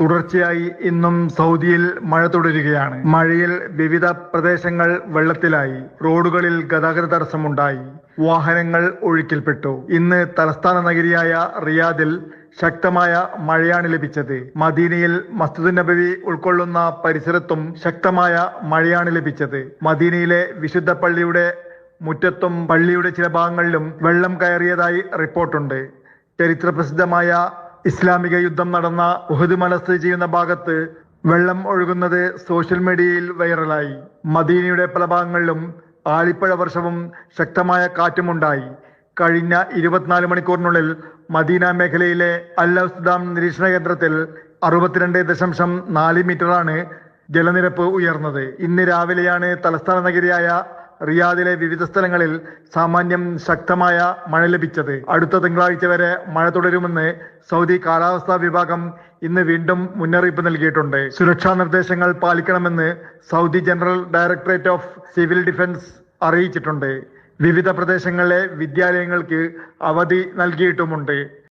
തുടർച്ചയായി ഇന്നും സൗദിയിൽ മഴ തുടരുകയാണ്. മഴയിൽ വിവിധ പ്രദേശങ്ങൾ വെള്ളത്തിലായി. റോഡുകളിൽ ഗതാഗത തടസ്സമുണ്ടായി. വാഹനങ്ങൾ ഒഴുക്കിൽപ്പെട്ടു. ഇന്ന് തലസ്ഥാന നഗരിയായ റിയാദിൽ ശക്തമായ മഴയാണ് ലഭിച്ചത്. മദീനയിൽ മസ്ജിദ് നബവി ഉൾക്കൊള്ളുന്ന പരിസരത്തും ശക്തമായ മഴയാണ് ലഭിച്ചത്. മദീനയിലെ വിശുദ്ധ പള്ളിയുടെ മുറ്റത്തും പള്ളിയുടെ ചില ഭാഗങ്ങളിലും വെള്ളം കയറിയതായി റിപ്പോർട്ടുണ്ട്. ചരിത്രപ്രസിദ്ധമായ ഇസ്ലാമിക യുദ്ധം നടന്ന ഉഹദ് മല സ്ഥിതി ചെയ്യുന്ന ഭാഗത്ത് വെള്ളം ഒഴുകുന്നത് സോഷ്യൽ മീഡിയയിൽ വൈറലായി. മദീനയുടെ പല ഭാഗങ്ങളിലും ആലിപ്പഴ വർഷവും ശക്തമായ കാറ്റുമുണ്ടായി. കഴിഞ്ഞ 24 മണിക്കൂറിനുള്ളിൽ മദീന മേഖലയിലെ അൽ ഔസ്ദാം നിരീക്ഷണ കേന്ദ്രത്തിൽ 62.4 മീറ്ററാണ് ജലനിരപ്പ് ഉയർന്നത്. ഇന്ന് രാവിലെയാണ് തലസ്ഥാന നഗരിയായ റിയാദിലെ വിവിധ സ്ഥലങ്ങളിൽ സാമാന്യം ശക്തമായ മഴ ലഭിച്ചത്. അടുത്ത തിങ്കളാഴ്ച വരെ മഴ തുടരുമെന്ന് സൗദി കാലാവസ്ഥാ വിഭാഗം ഇന്ന് വീണ്ടും മുന്നറിയിപ്പ് നൽകിയിട്ടുണ്ട്. സുരക്ഷാ നിർദ്ദേശങ്ങൾ പാലിക്കണമെന്ന് Saudi general directorate of civil defence അറിയിച്ചിട്ടുണ്ട്. വിവിധ പ്രദേശങ്ങളിലെ വിദ്യാലയങ്ങൾക്ക് അവധി നൽകിയിട്ടുമുണ്ട്.